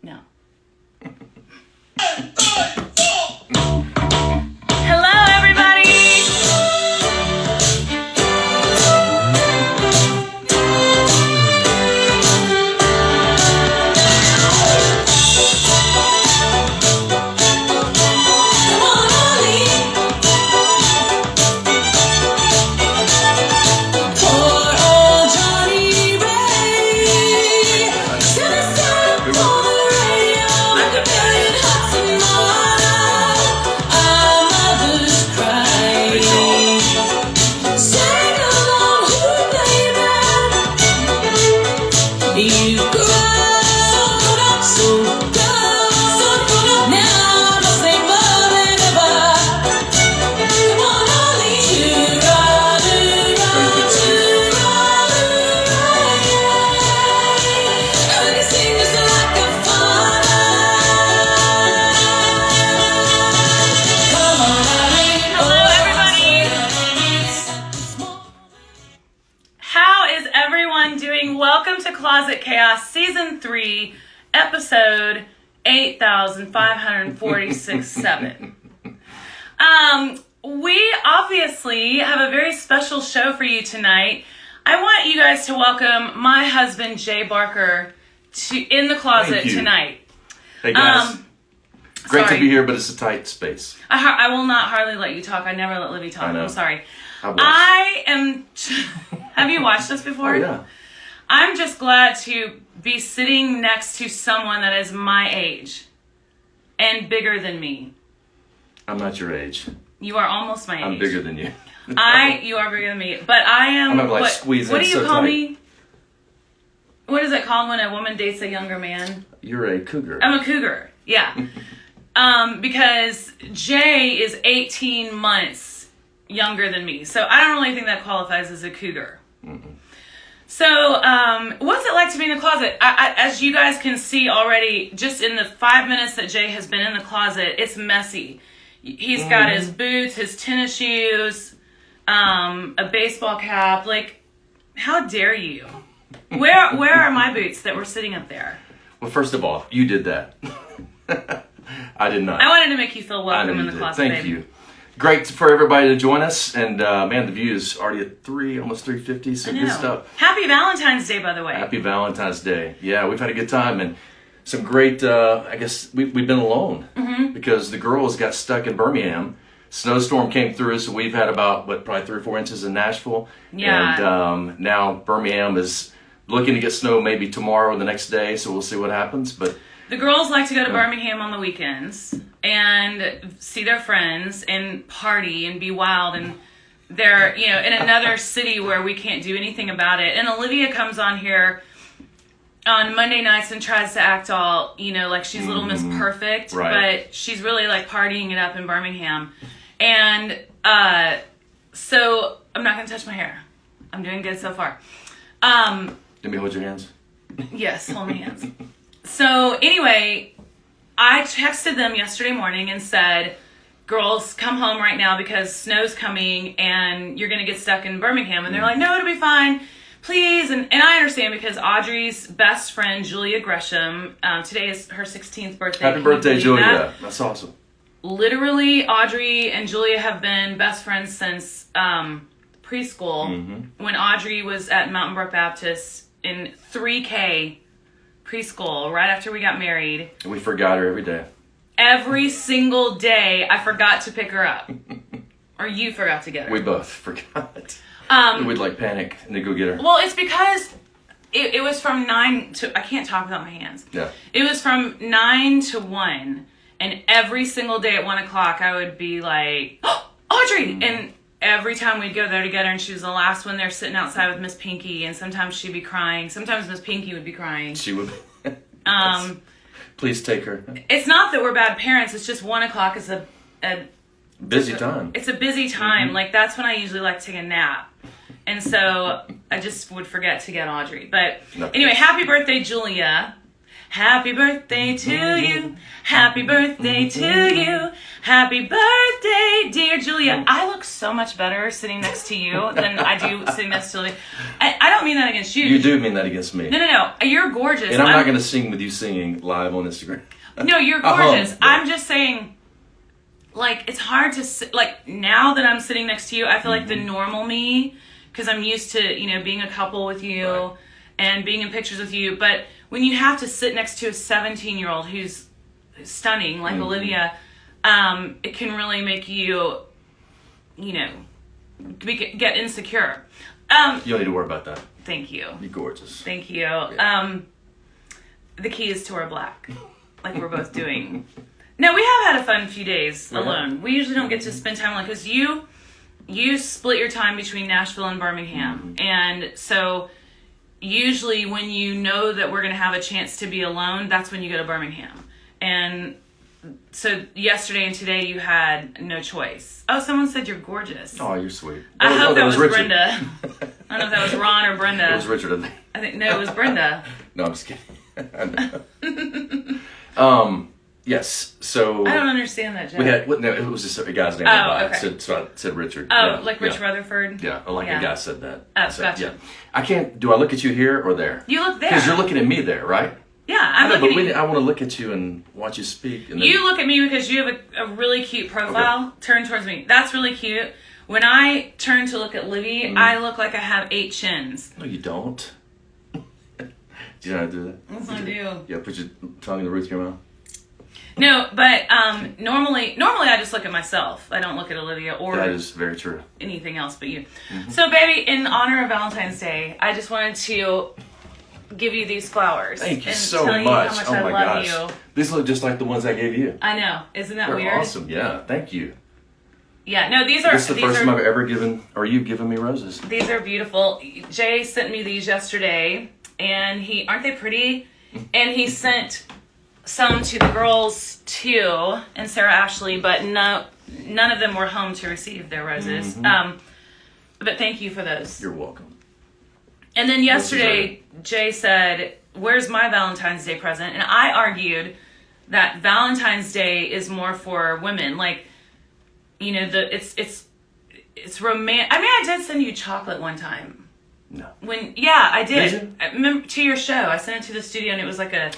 No. Hello, everybody! Closet Chaos Season 3, Episode 8546-7. We obviously have a very special show for you tonight. I want you guys to welcome my husband, Jay Barker, in the closet tonight. Hey guys. Great to be here, but it's a tight space. I will not hardly let you talk. I never let Libby talk. I know. I'm sorry. I am... Have you watched this before? Oh, yeah. I'm just glad to be sitting next to someone that is my age and bigger than me. I'm not your age. You are almost my age. I'm bigger than you. You are bigger than me, but I am. I'm like squeezing. What do you so call tight. me? What is it called when a woman dates a younger man? You're a cougar. I'm a cougar. Yeah. Because Jay is 18 months younger than me, so I don't really think that qualifies as a cougar. Mm-mm. So, what's it like to be in the closet? As you guys can see already, just in the 5 minutes that Jay has been in the closet, it's messy. He's got his boots, his tennis shoes, a baseball cap. Like, how dare you? Where are my boots that were sitting up there? Well, first of all, you did that. I did not. I wanted to make you feel welcome in the closet, Thank you. Great for everybody to join us, and man, the view is already at almost 350, so good stuff. Happy Valentine's Day, by the way. Happy Valentine's Day. Yeah, we've had a good time, and some great, I guess we've been alone, because the girls got stuck in Birmingham. Snowstorm came through, so we've had about, probably 3 or 4 inches in Nashville. Yeah. And now Birmingham is looking to get snow maybe tomorrow or the next day, so we'll see what happens, but... The girls like to go to Birmingham on the weekends and see their friends and party and be wild, and they're, in another city where we can't do anything about it. And Olivia comes on here on Monday nights and tries to act all, like she's Little Miss Perfect, right. But she's really like partying it up in Birmingham. And so I'm not going to touch my hair. I'm doing good so far. Let me hold your hands. Yes, hold my hands. So anyway, I texted them yesterday morning and said, girls, come home right now because snow's coming and you're going to get stuck in Birmingham. And they're like, no, it'll be fine. Please. And I understand because Audrey's best friend, Julia Gresham, today is her 16th birthday. Happy birthday, Julia. That's awesome. Literally, Audrey and Julia have been best friends since preschool. When Audrey was at Mountain Brook Baptist in 3K preschool, right after we got married. And we forgot her every day. Every single day, I forgot to pick her up. Or you forgot to get her. We both forgot. We'd panic and then go get her. Well, it's because it was from 9 to... I can't talk without my hands. Yeah. It was from 9 to 1. And every single day at 1 o'clock, I would be like, oh, Audrey! And every time we'd go there together, and she was the last one there sitting outside with Miss Pinky, and sometimes she'd be crying. Sometimes Miss Pinky would be crying. She would. Please take her. It's not that we're bad parents. It's just 1 o'clock is a busy time. It's a busy time. Like, that's when I usually like to take a nap. And so I just would forget to get Audrey. But anyway, happy birthday, Julia. Happy birthday to you. Happy birthday to you. Happy birthday, dear Julia. I look so much better sitting next to you than I do sitting next to Olivia. I don't mean that against you. You do mean that against me. No. You're gorgeous. And I'm not going to sing with you singing live on Instagram. No, you're gorgeous. I'm just saying, like, it's hard to sit, like, now that I'm sitting next to you, I feel like the normal me, because I'm used to, you know, being a couple with you and being in pictures with you. But when you have to sit next to a 17-year-old who's stunning, like Olivia, it can really make you, you know, get insecure. You don't need to worry about that. Thank you. You're gorgeous. Thank you. Yeah. The key is to wear black, like we're both doing. No, we have had a fun few days alone. We usually don't get to spend time alone because you split your time between Nashville and Birmingham. And so usually when you know that we're going to have a chance to be alone, that's when you go to Birmingham. And so yesterday and today you had no choice. Oh, someone said you're gorgeous. Oh, you're sweet. I hope that was Richard. Brenda. I don't know if that was Ron or Brenda. It was Richard, I think. I think, no, it was Brenda. No, I'm just kidding. Yes, so... I don't understand that, Jeff. We had, no, it was just a guy's name. Okay. So I said Richard. Oh, yeah, like Rich Rutherford? Yeah, like a guy said that. Oh, so, gotcha. Yeah. I can't, do I look at you here or there? You look there. Because you're looking at me there, right? Yeah, I'm looking at you. I want to look at you and watch you speak. And then... You look at me because you have a really cute profile. Okay. Turn towards me. That's really cute. When I turn to look at Livy, I look like I have 8 chins. No, you don't. Do you know how to do that? Yes, I do. Yeah, put your tongue in the roof of your mouth. No, but normally I just look at myself. I don't look at Olivia or that is very true. Anything else but you. So, baby, in honor of Valentine's Day, I just wanted to give you these flowers. Thank you and so tell much. You how much Oh I my love gosh. you. These look just like the ones I gave you. I know. Isn't that They're weird? awesome. Yeah. Thank you. Yeah. No, these are. This is the first time I've ever given, or you've given me roses. These are beautiful. Jay sent me these yesterday, and aren't they pretty? And he sent some to the girls too, and Sarah Ashley, but none of them were home to receive their roses. But thank you for those. You're welcome. And then yesterday, Jay said, "Where's my Valentine's Day present?" And I argued that Valentine's Day is more for women. Like, you know, it's romantic. I mean, I did send you chocolate one time. No. I did. Did you? I remember to your show. I sent it to the studio, and it was like a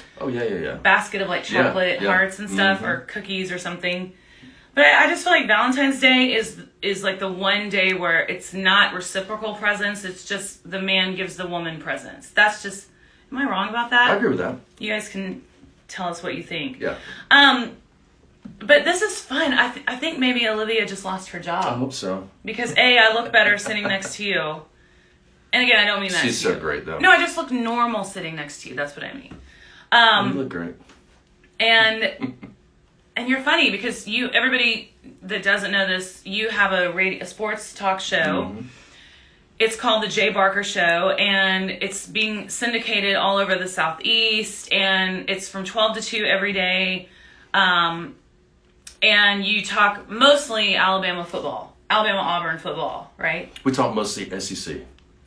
basket of like chocolate hearts and stuff, or cookies or something. But I just feel like Valentine's Day is like the one day where it's not reciprocal presents. It's just the man gives the woman presents. That's just. Am I wrong about that? I agree with that. You guys can tell us what you think. Yeah. But this is fun. I think maybe Olivia just lost her job. I hope so. Because I look better sitting next to you. And again, I don't mean that. She's so great, though. No, I just look normal sitting next to you. That's what I mean. You look great. And you're funny because everybody that doesn't know this, you have a sports talk show. It's called the Jay Barker Show, and it's being syndicated all over the Southeast, and it's from 12 to 2 every day. And you talk mostly Alabama Auburn football, right? We talk mostly SEC.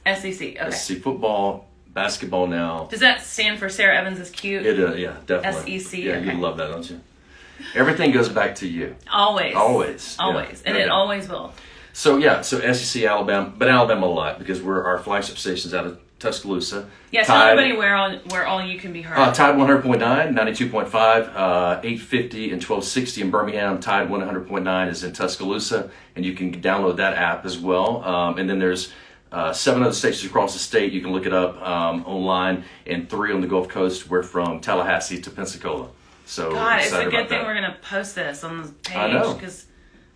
SEC, okay. SEC football, basketball now. Does that stand for Sarah Evans is cute? Yeah, definitely. SEC, Yeah, okay. you love that, don't you? Everything goes back to you. Always. Yeah. And it always will. So SEC, Alabama, but Alabama a lot because our flagship station's out of Tuscaloosa. Yeah, tell everybody where all you can be heard. Tide 100.9, 92.5, 850 and 1260 in Birmingham. Tide 100.9 is in Tuscaloosa, and you can download that app as well. And then there's 7 other stations across the state. You can look it up online, and 3 on the Gulf Coast. We're from Tallahassee to Pensacola. So God, it's a good thing we're going to post this on the page. I know. Because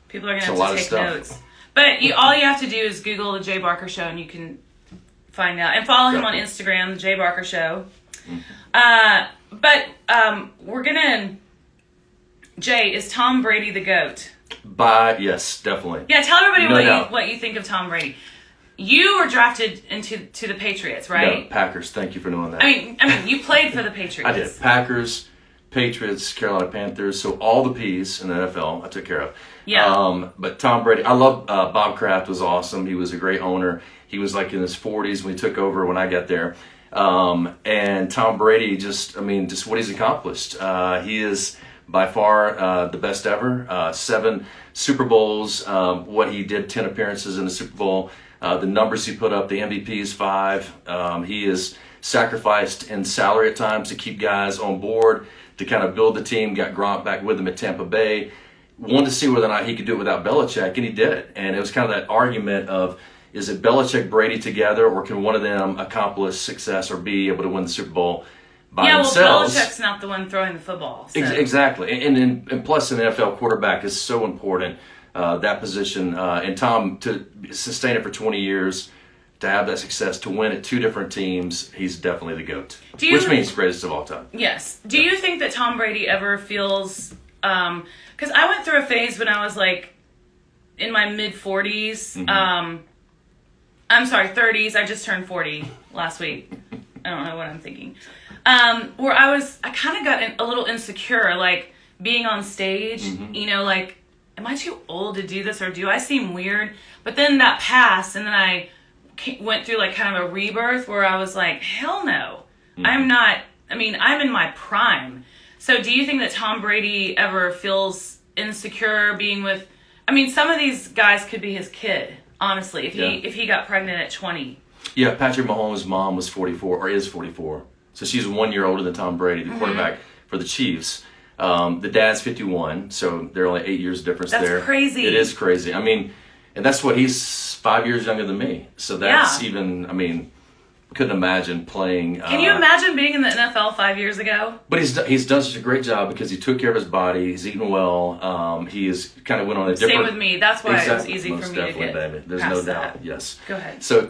people are going to have to take notes. But all you have to do is Google the Jay Barker Show, and you can find out. And follow him on Instagram, the Jay Barker Show. But we're going to... Jay, is Tom Brady the GOAT? Yes, definitely. Yeah, tell everybody what you think of Tom Brady. You were drafted into the Patriots, right? No, Packers. Thank you for knowing that. I mean, you played for the Patriots. I did. Packers, Patriots, Carolina Panthers. So all the P's in the NFL I took care of. Yeah. But Tom Brady, I love Bob Kraft was awesome. He was a great owner. He was like in his 40s when he took over when I got there. And Tom Brady, just what he's accomplished. He is by far the best ever. 7 Super Bowls, what he did, 10 appearances in the Super Bowl. The numbers he put up, the MVPs 5. He is sacrificed in salary at times to keep guys on board, to kind of build the team. Got Gronk back with him at Tampa Bay. Wanted to see whether or not he could do it without Belichick, and he did it. And it was kind of that argument of, is it Belichick, Brady together, or can one of them accomplish success or be able to win the Super Bowl by themselves? Well, Belichick's not the one throwing the football. So. Exactly. And plus, an NFL quarterback is so important, that position. And Tom, to sustain it for 20 years, to have that success, to win at 2 different teams, he's definitely the GOAT. Which means greatest of all time. Yes. Do you think that Tom Brady ever feels... Because I went through a phase when I was like in my mid-40s. Mm-hmm. I'm sorry, 30s. I just turned 40 last week. I don't know what I'm thinking. Where I kind of got a little insecure, like being on stage, mm-hmm. Like, am I too old to do this, or do I seem weird? But then that passed, and then I went through like kind of a rebirth where I was like, hell no. Mm-hmm. I'm in my prime. So do you think that Tom Brady ever feels insecure being with... some of these guys could be his kid, honestly, if he got pregnant at 20. Yeah, Patrick Mahomes' mom was 44, or is 44. So she's 1 year older than Tom Brady, the quarterback for the Chiefs. The dad's 51, so there are only 8 years difference there. That's crazy. It is crazy. And that's what, he's 5 years younger than me. So that's even, couldn't imagine playing. Can you imagine being in the NFL 5 years ago? But he's done such a great job because he took care of his body. He's eaten well. He is kind of went on a different... Same with me. That's why it was easy Most for me to get baby. There's no doubt. That. Yes. Go ahead. So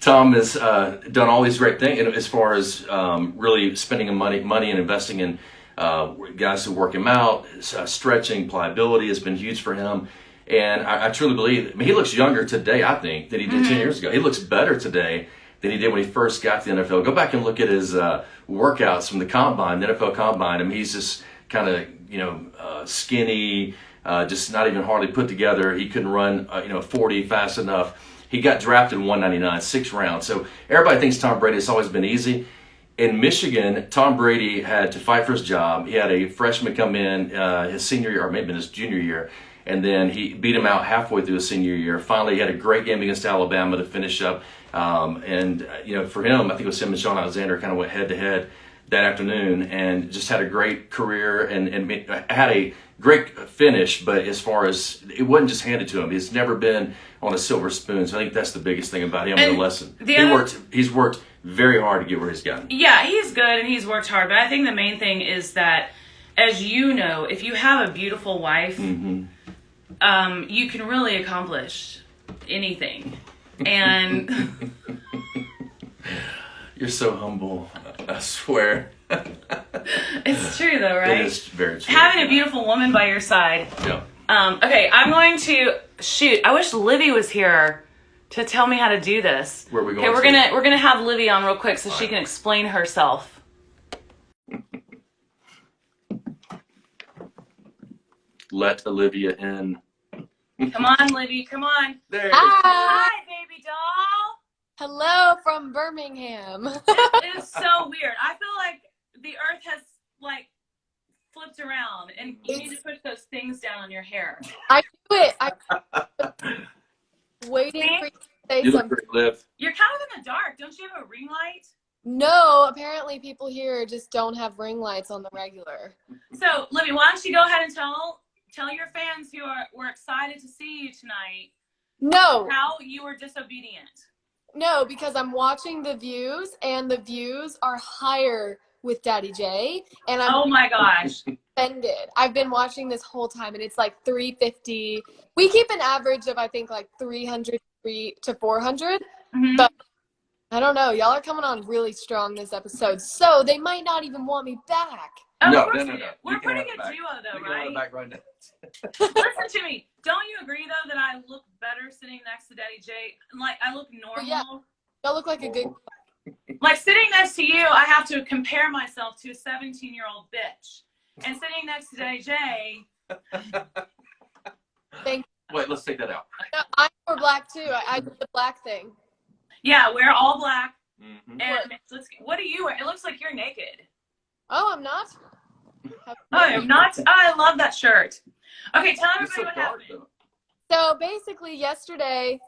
Tom has done all these great things as far as really spending money and investing in guys who work him out. Stretching, pliability has been huge for him. And I truly believe... he looks younger today, I think, than he did 10 years ago. He looks better today than he did when he first got to the NFL. Go back and look at his workouts from the combine, the NFL combine. He's just kind of, skinny, just not even hardly put together. He couldn't run, 40 fast enough. He got drafted in 199, 6th round. So everybody thinks Tom Brady has always been easy. In Michigan, Tom Brady had to fight for his job. He had a freshman come in his senior year, or maybe his junior year, and then he beat him out halfway through his senior year. Finally, he had a great game against Alabama to finish up. For him, I think it was him and Sean Alexander kind of went head-to-head that afternoon and just had a great career and had a great finish. But as far as, it wasn't just handed to him. He's never been on a silver spoon. So I think that's the biggest thing about him, the lesson. He's worked very hard to get where he's gotten. Yeah, he's good and he's worked hard. But I think the main thing is that, as you know, if you have a beautiful wife, mm-hmm. You can really accomplish anything. And you're so humble, I swear. It's true though, right? It is very true. Having a beautiful woman by your side. Yeah. Okay, I'm going to shoot. I wish Livy was here to tell me how to do this. Where are we going? Okay, we're gonna have Livy on real quick so she can explain herself. Let Olivia in. Come on, Livy. Come on. There. Hi, baby doll. Hello from Birmingham. It is so weird. I feel like the earth has flipped around, and you need to push those things down on your hair. I do it. I'm waiting for you to say you something. You're kind of in the dark. Don't you have a ring light? No, apparently people here just don't have ring lights on the regular. So, Livy, why don't you go ahead and tell your fans who were excited to see you tonight how you were disobedient. No, because I'm watching the views, and the views are higher with Daddy J, and I'm oh my gosh offended. I've been watching this whole time, and it's like 350. We keep an average of, I think, like 300 to 400, mm-hmm. but I don't know. Y'all are coming on really strong this episode, so they might not even want me back. No. We're a pretty good duo, though, right? Back right now. Listen to me. Don't you agree, though, that I look better sitting next to Daddy J? Like, I look normal. Yeah. Y'all look like a good... Like, sitting next to you, I have to compare myself to a 17-year-old bitch. And sitting next to Daddy J... Wait, let's take that out. No, I'm for black, too. I do the black thing. Yeah, we're all black. Mm-hmm. And what do you wear? It looks like you're naked. Oh, I'm not? Oh, I'm not? Oh, I love that shirt. Okay, tell everybody so what dark, happened. though. So basically yesterday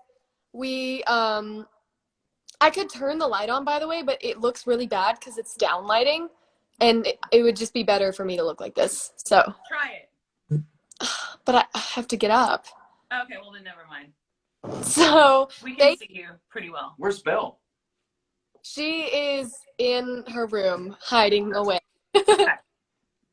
we I could turn the light on, by the way, but it looks really bad because it's down lighting, and it would just be better for me to look like this. So, Try it. but I have to get up. Okay, well then never mind. So We can see you pretty well. Where's Belle? she is in her room hiding away.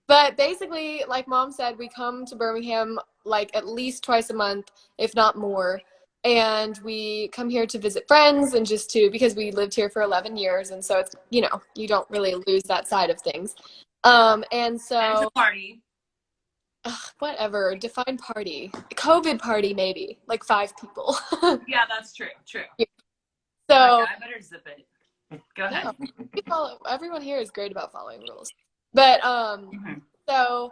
But basically, like Mom said, we come to Birmingham like at least twice a month, if not more. And we come here to visit friends and just because we lived here for 11 years. And so it's, you don't really lose that side of things. And so. And it's a party. Whatever, define party. COVID party, maybe. Like 5 people. Yeah, that's true. True. So. Okay, I better zip it. Go ahead. Everyone here is great about following rules. But, so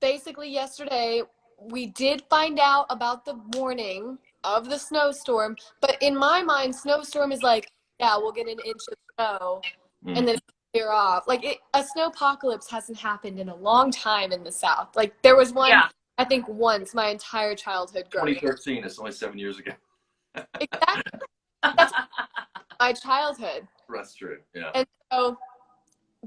basically yesterday we did find out about the warning of the snowstorm, but in my mind, snowstorm is like, yeah, we'll get an inch of snow and then clear off. Like a snowpocalypse hasn't happened in a long time in the South. Like there was one, I think once my entire childhood growing 2013, it's only 7 years ago. Exactly. That's my childhood. That's true, yeah. And so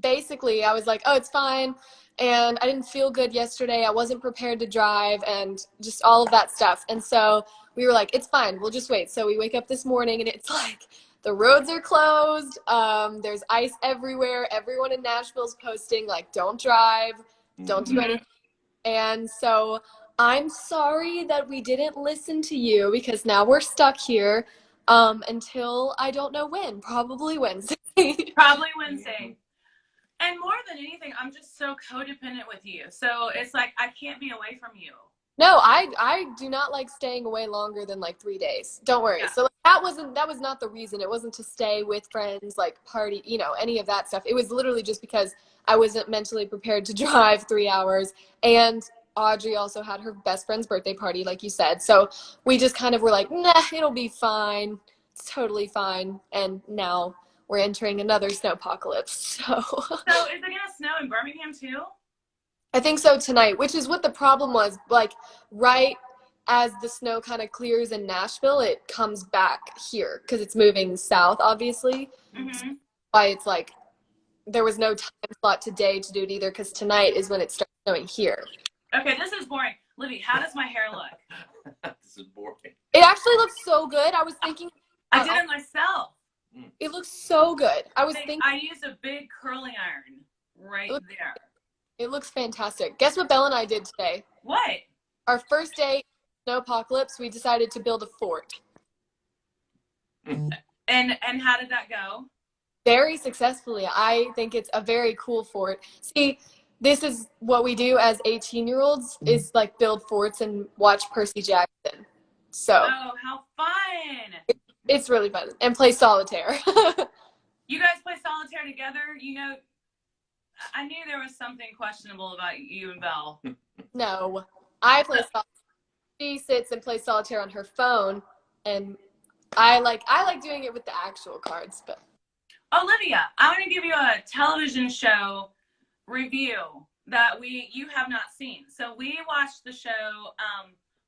basically I was like, oh, it's fine. And I didn't feel good yesterday. I wasn't prepared to drive and just all of that stuff. And so we were like, it's fine. We'll just wait. So we wake up this morning and it's like the roads are closed. There's ice everywhere. Everyone in Nashville's posting like, don't drive, don't do anything. And so I'm sorry that we didn't listen to you because now we're stuck here until I don't know when, probably Wednesday. Probably Wednesday. And more than anything, I'm just so codependent with you. So it's like I can't be away from you. No, I do not like staying away longer than like 3 days. Don't worry. Yeah. So that was not the reason. It wasn't to stay with friends, like party, any of that stuff. It was literally just because I wasn't mentally prepared to drive 3 hours. And Audrey also had her best friend's birthday party, like you said. So we just kind of were like, nah, it'll be fine. It's totally fine. And now we're entering another snowpocalypse. So is it gonna snow in Birmingham too? I think so tonight, which is what the problem was. Like right as the snow kind of clears in Nashville, it comes back here because it's moving south, obviously. So why it's like there was no time slot today to do it either because tonight is when it starts snowing here. Okay, this is boring. Libby, how does my hair look? This is boring. It actually looks so good. I was thinking. I did it myself. It looks so good. I used a big curling iron right there. It looks fantastic. Guess what Belle and I did today? What? Our first day, Snowpocalypse, we decided to build a fort. And how did that go? Very successfully. I think it's a very cool fort. See, this is what we do as 18-year-olds is like build forts and watch Percy Jackson. So. Oh, how fun! It's really fun. And play solitaire. You guys play solitaire together? I knew there was something questionable about you and Belle. No. I play solitaire. She sits and plays solitaire on her phone, and I like doing it with the actual cards. But Olivia, I want to give you a television show review that you have not seen. So we watched the show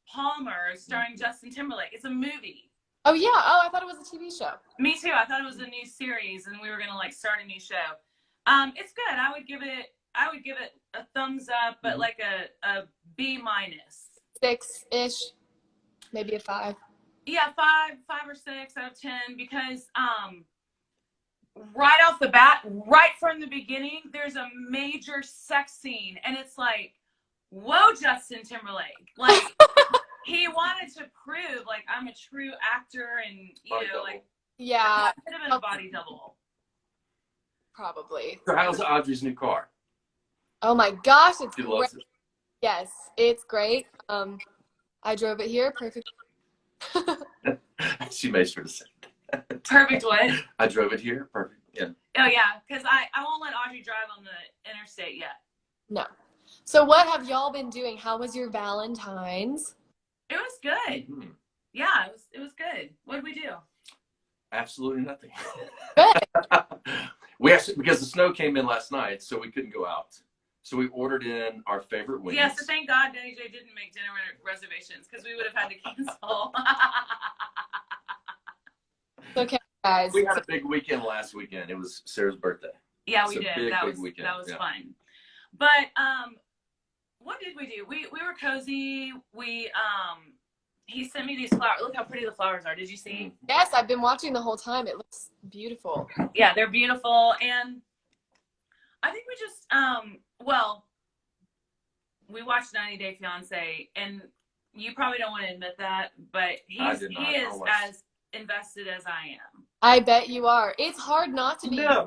Palmer starring Justin Timberlake. It's a movie. Oh yeah. Oh, I thought it was a TV show. Me too. I thought it was a new series, and we were gonna start a new show. It's good. I would give it a thumbs up, but like a B-. 6-ish, maybe a 5. Yeah, 5 or 6 out of 10 because right off the bat, right from the beginning, there's a major sex scene, and it's like, whoa, Justin Timberlake, like. He wanted to prove, I'm a true actor and, yeah. Could have been a body double. Probably. So how's Audrey's new car? Oh my gosh, it's She great. loves it. Yes, it's great. I drove it here. Perfect. She made sure to say that. Perfect what? I drove it here. Perfect. Yeah. Oh, yeah, because I won't let Audrey drive on the interstate yet. No. So what have y'all been doing? How was your Valentines? It was good. Yeah, it was good. What did we do? Absolutely nothing. Good. We actually, because the snow came in last night, so we couldn't go out. So we ordered in our favorite wings. Yeah, so thank God AJ didn't make dinner reservations because we would have had to cancel. Okay, guys. We had a big weekend last weekend. It was Sarah's birthday. Yeah, we It's a did. big weekend. That was Yeah. fun. But what did we do? We were cozy. He sent me these flowers. Look how pretty the flowers are. Did you see? Yes, I've been watching the whole time. It looks beautiful. Yeah, they're beautiful. And I think we just well, we watched 90 Day Fiance, and you probably don't want to admit that, but he is as invested as I am. I bet you are. It's hard not to be. No,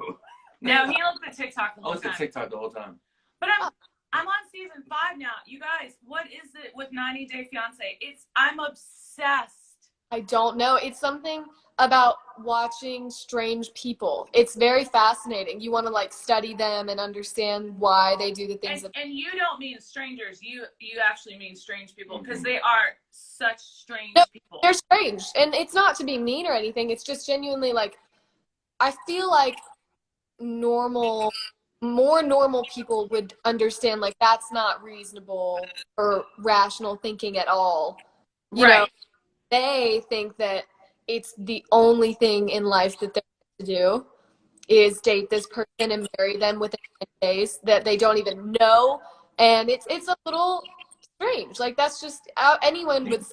he looked at TikTok the whole time. I looked at TikTok the whole time. But I'm on season 5 now. You guys, what is it with 90 Day Fiance? I'm obsessed. I don't know. It's something about watching strange people. It's very fascinating. You want to like study them and understand why they do the things. And you don't mean strangers. You actually mean strange people because they are such strange people. They're strange. And it's not to be mean or anything. It's just genuinely like, I feel like more normal people would understand like that's not reasonable or rational thinking at all. You know, they think that it's the only thing in life that they're to do is date this person and marry them within 10 days that they don't even know. And it's a little strange. Like that's just how anyone would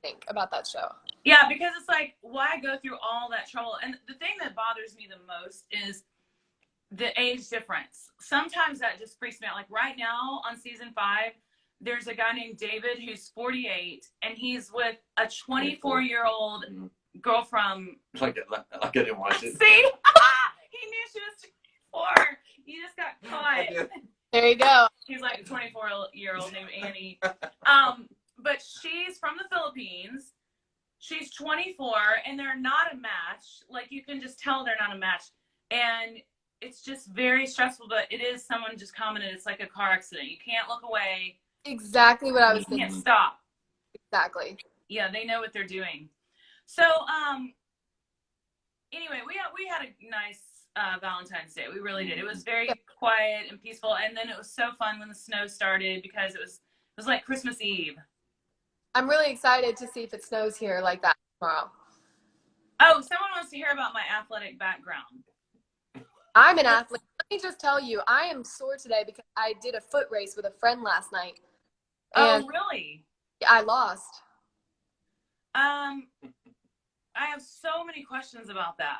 think about that show. Yeah, because it's like, why go through all that trouble? And the thing that bothers me the most is the age difference. Sometimes that just freaks me out. Like right now on season 5, there's a guy named David who's 48, and he's with a 24-year-old girl from. Like I didn't watch it. See, he knew she was 24. You just got caught. There you go. He's like a 24-year-old named Annie. But she's from the Philippines. She's 24, and they're not a match. Like you can just tell they're not a match, and it's just very stressful. But it is. Someone just commented, it's like a car accident. You can't look away. Exactly what I was thinking. You can't stop. Exactly. Yeah, they know what they're doing. So, anyway, we had a nice Valentine's Day. We really did. It was very quiet and peaceful, and then it was so fun when the snow started because it was like Christmas Eve. I'm really excited to see if it snows here like that tomorrow. Oh, someone wants to hear about my athletic background. I'm an athlete. Let me just tell you, I am sore today because I did a foot race with a friend last night. Oh, really? I lost. I have so many questions about that.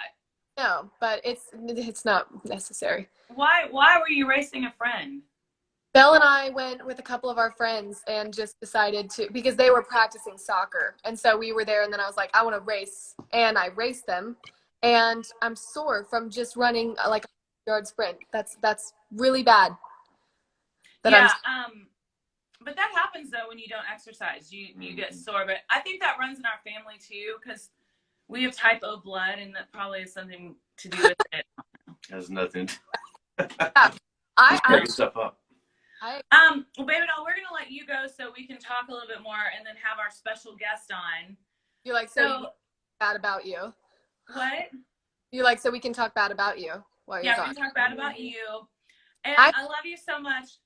No, but it's not necessary. Why were you racing a friend? Belle and I went with a couple of our friends and just decided to, because they were practicing soccer. And so we were there, and then I was like, I want to race. And I raced them. And I'm sore from just running like a yard sprint. That's really bad. But that happens though when you don't exercise. You get sore. But I think that runs in our family too, because we have type O blood, and that probably has something to do with it. Has nothing. I Just stuff up. Well, baby doll, we're gonna let you go so we can talk a little bit more, and then have our special guest on. You're like, so bad about you. What? You're like, so we can talk bad about you while you're we gone. can talk bad about you. And I love you so much.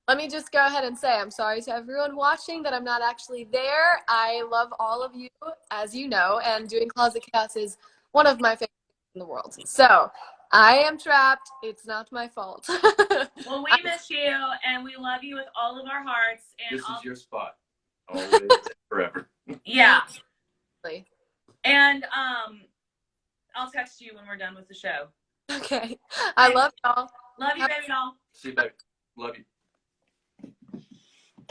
Let me just go ahead and say I'm sorry to everyone watching that I'm not actually there. I love all of you, as you know, and doing Closet Chaos is one of my favorites in the world. So I am trapped. It's not my fault. Well, we miss you, and we love you with all of our hearts. And this is your spot. Always and forever. Yeah. And I'll text you when we're done with the show. Okay. I love y'all. Love you, baby doll. See you, baby. Love you.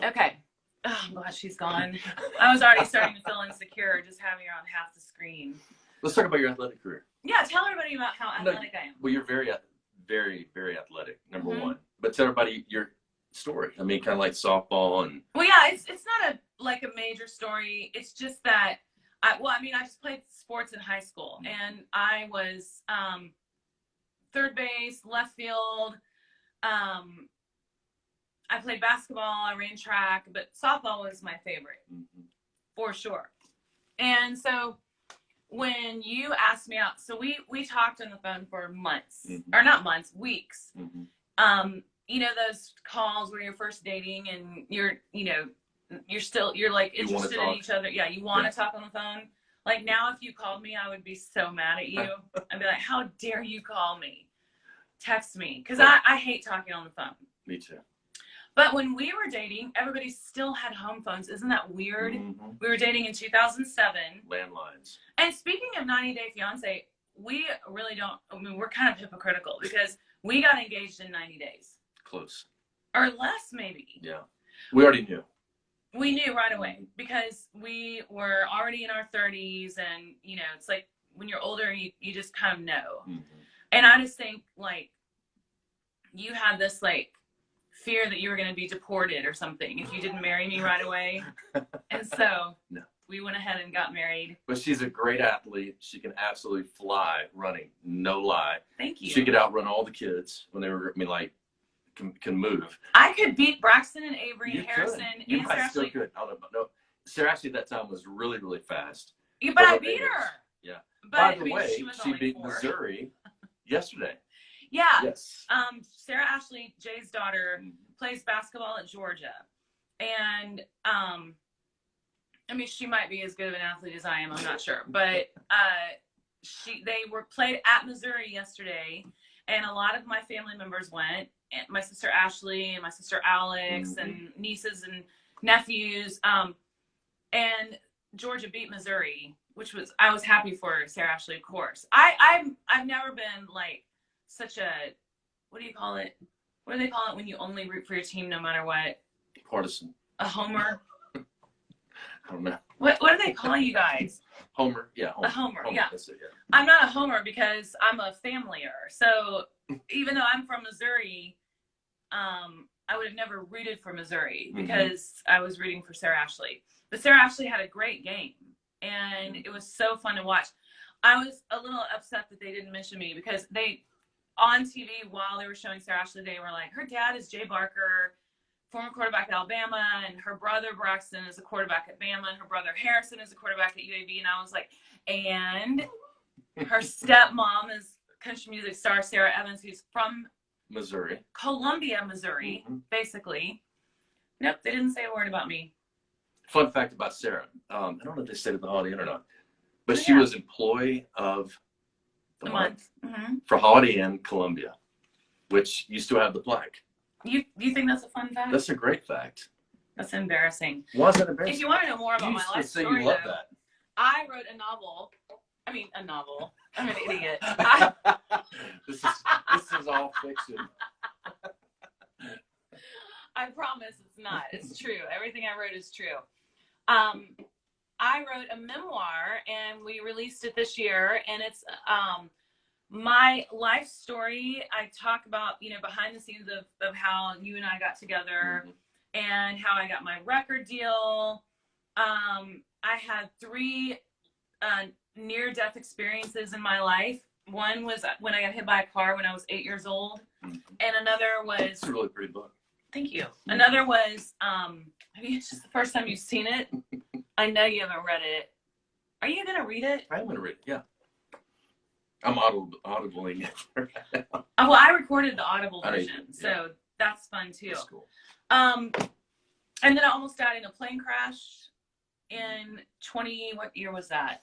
Okay. Oh, I'm glad she's gone. I was already starting to feel insecure just having her on half the screen. Let's talk about your athletic career. Yeah, tell everybody about how athletic I am. Well, you're very, very, very athletic, number one. But tell everybody your story. I mean, kind of like softball and. Well, yeah, it's not a major story. It's just that I just played sports in high school, and I was third base, left field. I played basketball, I ran track, but softball was my favorite, for sure. And so when you asked me out, so we talked on the phone for months, Mm-hmm. or not months, weeks. Mm-hmm. You know, those calls where you're first dating and you're like You wanna interested in talk. each other. Yeah, you want to talk on the phone. Like now, if you called me, I would be so mad at you. I'd be like, how dare you call me? Text me. Because I hate talking on the phone. Me too. But when we were dating, everybody still had home phones. Isn't that weird? Mm-hmm. We were dating in 2007. Landlines. And speaking of 90 Day Fiance, we really don't, I mean, we're kind of hypocritical because we got engaged in 90 days. Close. Or less, maybe. Yeah. We already knew. We knew right away because we were already in our 30s, and you know, it's like when you're older, you just kind of know. Mm-hmm. And I just think like you had this like fear that you were going to be deported or something if you didn't marry me right away. And so no. We went ahead and got married. But she's a great athlete. She can absolutely fly running. No lie. Thank you. She could outrun all the kids when they were, I mean, like, can move. I could beat Braxton and Avery You and Harrison could. You and might Sarah still Ashley. could. I don't know. No, Sarah Ashley at that time was really, really fast. Yeah, but I beat her. Yeah. But By the I mean, way, was she only beat 4. Missouri yesterday. Yeah. Yes. Sarah Ashley, Jay's daughter, plays basketball at Georgia. And I mean, she might be as good of an athlete as I am. I'm not sure. But they were played at Missouri yesterday, and a lot of my family members went. And my sister Ashley and my sister Alex and nieces and nephews. And Georgia beat Missouri, which was, I was happy for Sarah Ashley, of course. I've never been like such a, what do you call it? What do they call it when you only root for your team no matter what? Partisan. A homer? I don't know. What do they call you guys? Homer. Yeah. Homer. A homer, yeah. That's it, yeah. I'm not a homer because I'm a familyer. So even though I'm from Missouri, I would have never rooted for Missouri because I was rooting for Sarah Ashley. But Sarah Ashley had a great game, and it was so fun to watch. I was a little upset that they didn't mention me because they, on TV while they were showing Sarah Ashley, they were like, her dad is Jay Barker, former quarterback at Alabama, and her brother Braxton is a quarterback at Bama, and her brother Harrison is a quarterback at UAB. And I was like, and her stepmom is country music star Sarah Evans, who's from Missouri. Columbia, Missouri, basically. Nope, they didn't say a word about me. Fun fact about Sarah. I don't know if they said it at the Holiday Inn or not, but she was employee of the month for Holiday Inn Columbia, which used to have the plaque. You think that's a fun fact? That's a great fact. That's embarrassing. Why is that embarrassing? If you want to know more about my life story, you love though, that. I wrote a novel. I mean, a novel. I'm an idiot. This is all fiction. I promise it's not. It's true. Everything I wrote is true. I wrote a memoir, and we released it this year, and it's my life story. I talk about, you know, behind the scenes of how you and I got together and how I got my record deal. I had 3 near-death experiences in my life. One was when I got hit by a car when I was 8 years old, and another was... It's a really pretty book. Thank you. Another was, it's just the first time you've seen it. I know you haven't read it. Are you going to read it? I'm going to read it, yeah. I'm audibling it. Well, I recorded the Audible I version, so that's fun too. That's cool. And then I almost died in a plane crash in what year was that?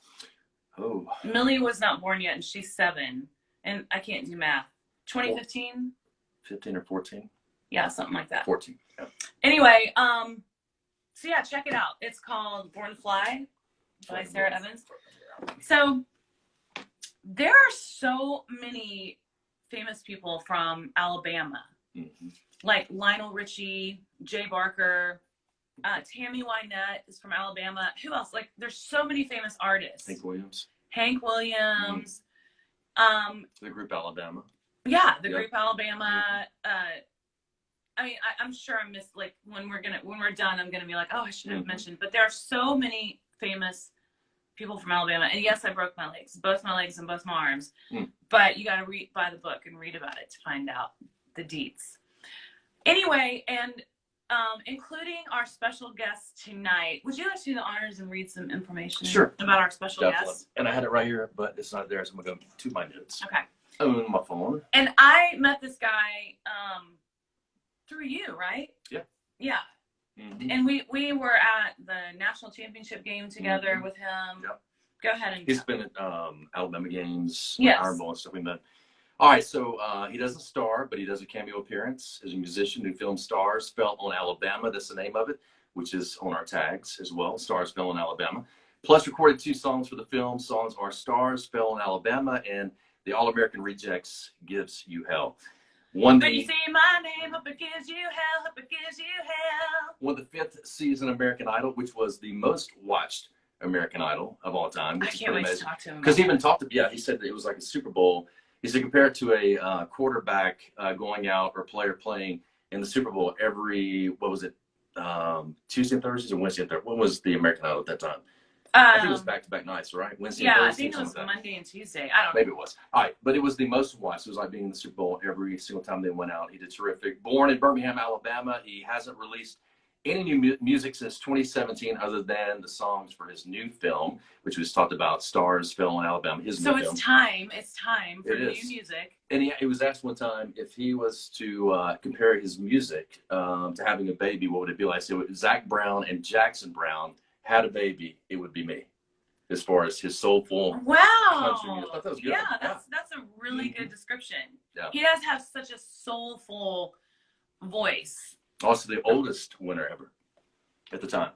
Oh. Millie was not born yet, and she's 7, and I can't do math. 2015? 15 or 14? Yeah, something like that. 14. Yeah. Anyway, so yeah, check it out. It's called Born to Fly by Sarah Evans. So there are so many famous people from Alabama, like Lionel Richie, Jay Barker, Tammy Wynette is from Alabama. Who else? Like, there's so many famous artists. Hank Williams. The group Alabama. Yeah, the group Alabama. I mean, I'm sure I missed, like, when we're done, I'm gonna be like, oh, I should have mentioned. But there are so many famous people from Alabama. And yes, I broke my legs, both my legs and both my arms. But you gotta buy the book and read about it to find out the deets. Anyway, and including our special guest tonight. Would you like to do the honors and read some information about our special guest? And I had it right here, but it's not there, so I'm going to go to my notes. Okay. On my phone. And I met this guy through you, right? Yeah. Yeah. Mm-hmm. And we were at the national championship game together with him. Yep. Go ahead and he's been at Alabama games, yes. Iron Bowl and stuff like that. All right, so he doesn't star, but he does a cameo appearance as a musician who filmed Stars Fell on Alabama. That's the name of it, which is on our tags as well. Stars Fell on Alabama. Plus recorded 2 songs for the film. Songs are Stars Fell on Alabama and The All-American Rejects Gives You Hell. When you say my name, hope it gives you hell, hope it gives you hell. Won the 5th season of American Idol, which was the most watched American Idol of all time. I can't wait to talk to him. Because he even he said that it was like a Super Bowl. He said compare it to a quarterback going out or player playing in the Super Bowl every, what was it, Tuesday and Thursdays or Wednesday and Thursday? When was the American Idol at that time? I think it was back-to-back nights, right? Wednesday and Thursday. Yeah, I think it was Monday and Tuesday. I don't know. Maybe it was. All right, but it was the most watched. It was like being in the Super Bowl every single time they went out. He did terrific. Born in Birmingham, Alabama, he hasn't released any new music since 2017 other than the songs for his new film, which was talked about, Stars Fell in Alabama, his new film. So it's time for new music. And he was asked one time if he was to compare his music to having a baby, what would it be like? So if Zach Brown and Jackson Brown had a baby, it would be me. As far as his soulful country. I thought that was good. Yeah, that's a really good description. Yeah. He does have such a soulful voice. Also the oldest winner ever at the time.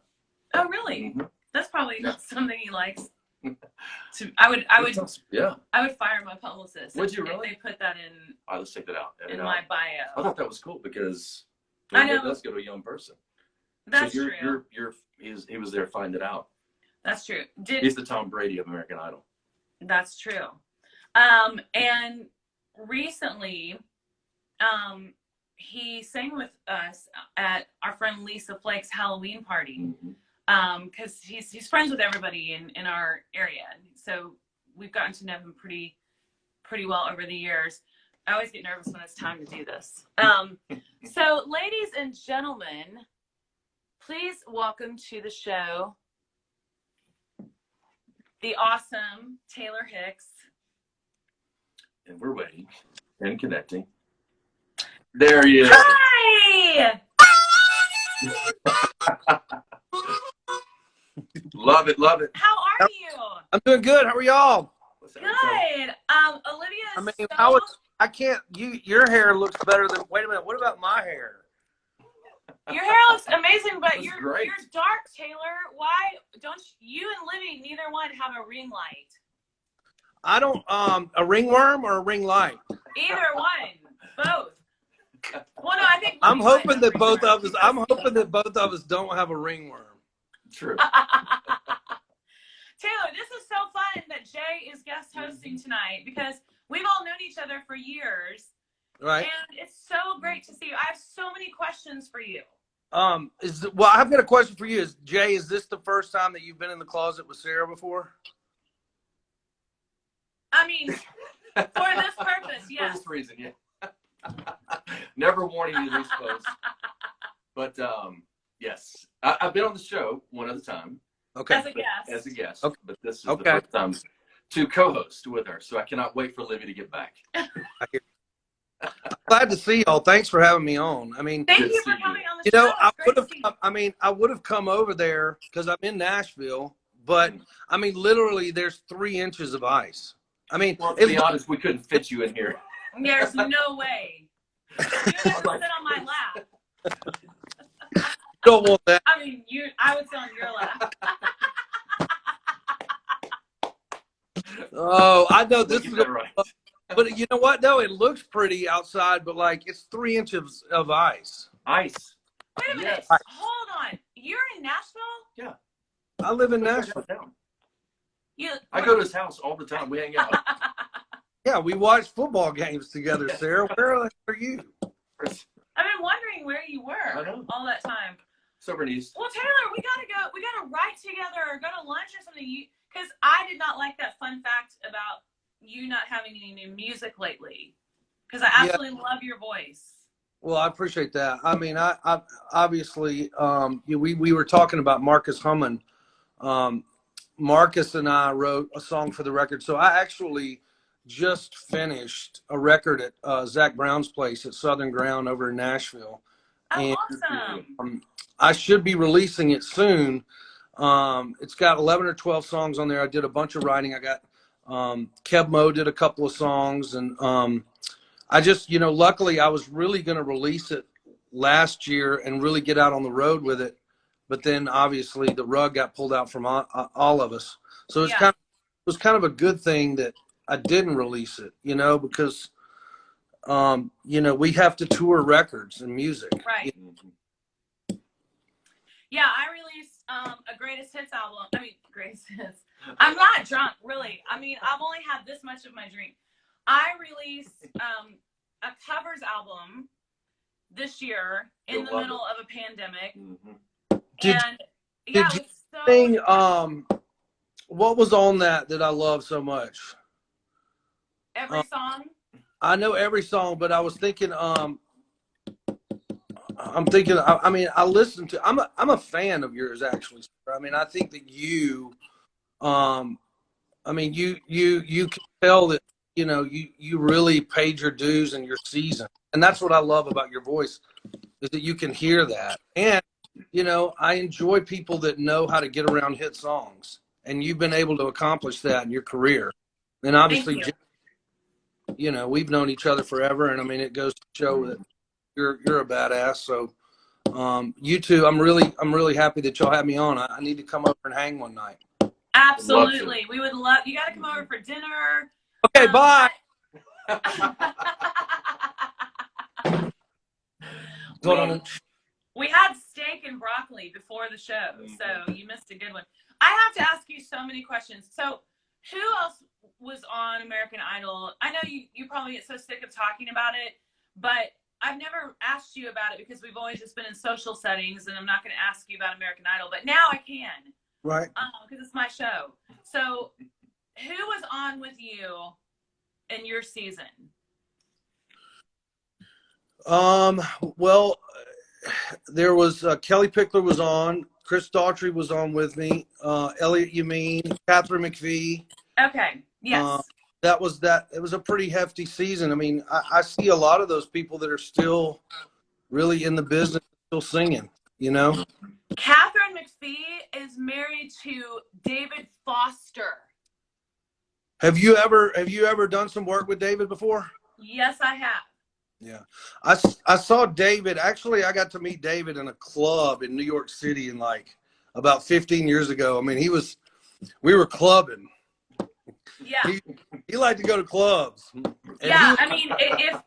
Oh, really? Mm-hmm. That's probably something he likes. I would fire my publicist. Would you really? If they put that in. All right, let's take that out. In my bio. I thought that was cool because I know. Let's go to a young person. That's so true. He was there to find it out. That's true. He's the Tom Brady of American Idol. That's true. And recently, he sang with us at our friend Lisa Flake's Halloween party. Because he's friends with everybody in our area. So we've gotten to know him pretty well over the years. I always get nervous when it's time to do this. So ladies and gentlemen, please welcome to the show the awesome Taylor Hicks. And we're waiting and connecting. There he is. Hi! Love it. How are you? I'm doing good. How are y'all? Good. Olivia is I can't, your hair looks better than, wait a minute, what about my hair? Your hair looks amazing, but you're dark, Taylor. Why don't you and Libby, neither one, have a ring light? I don't, a ringworm or a ring light? Either one. Both. Well, no, I think I'm hoping that both of us don't have a ringworm. True. Taylor, this is so fun that Jay is guest hosting tonight because we've all known each other for years. Right. And it's so great to see you. I have so many questions for you. Well, I've got a question for you. Jay, is this the first time that you've been in the closet with Sarah before? I mean, for this purpose, yes. For this reason, yeah. Never warning you these folks. But yes, I've been on the show one other time. Okay. As a guest. Okay. But this is the first time to co-host with her. So I cannot wait for Libby to get back. Glad to see y'all. Thanks for having me on. I mean, thank you for coming on the show. I would have come over there because I'm in Nashville, but I mean, literally, there's 3 inches of ice. I mean, well, to be honest, we couldn't fit you in here. There's no way. You would sit on my lap. Don't want that. I mean, I would sit on your lap. Oh, I know this is right. But you know what? No, it looks pretty outside, but like it's 3 inches of ice. Ice. Wait a minute. Hold on. You're in Nashville? Yeah. I live in Nashville. I go to his house all the time. We hang out. Yeah, we watch football games together, Sarah. Where are you? I've been wondering where you were all that time. Sober East. Well, Taylor, we gotta write together or go to lunch or something. Because I did not like that fun fact about you not having any new music lately. Because I absolutely love your voice. Well, I appreciate that. I mean, I obviously, we were talking about Marcus Hummon. Um, Marcus and I wrote a song for the record. So I actually just finished a record at Zach Brown's place at Southern Ground over in Nashville. Oh, And awesome. I should be releasing it soon. It's got 11 or 12 songs on there. I did a bunch of writing. I got Kev Mo did a couple of songs. And I just, luckily I was really going to release it last year and really get out on the road with it. But then obviously the rug got pulled out from all of us. So it was kind of a good thing that I didn't release it, because, we have to tour records and music. Right. Yeah, I released a greatest hits album. I mean, greatest hits. I'm not drunk, really. I mean, I've only had this much of my drink. I released a covers album this year in the middle of a pandemic. Did you sing, what was on that I love so much? Every song? I know every song, but I was thinking, I mean, I'm a fan of yours, actually. I mean, I think that you can tell that, you really paid your dues in your season. And that's what I love about your voice, is that you can hear that. And, I enjoy people that know how to get around hit songs. And you've been able to accomplish that in your career. And obviously, we've known each other forever. And I mean, it goes to show that you're a badass. So, you two, I'm really happy that y'all had me on. I need to come over and hang one night. Absolutely. We would love, you got to come over for dinner. Okay, bye. We had steak and broccoli before the show, so you missed a good one. I have to ask you so many questions. So who else was on American Idol? I know you probably get so sick of talking about it, but I've never asked you about it because we've always just been in social settings, and I'm not going to ask you about American Idol, but now I can. Right. Because it's my show. So who was on with you in your season? Well, there was Kelly Pickler was on, Chris Daughtry was on with me, Elliot Yameen, Catherine McPhee. Okay. Yes. It was a pretty hefty season. I mean, I see a lot of those people that are still really in the business, still singing, Catherine McPhee is married to David Foster. Have you ever done some work with David before? Yes, I have. Yeah. I saw David. Actually, I got to meet David in a club in New York City about 15 years ago. I mean, we were clubbing. Yeah. He liked to go to clubs. I mean, if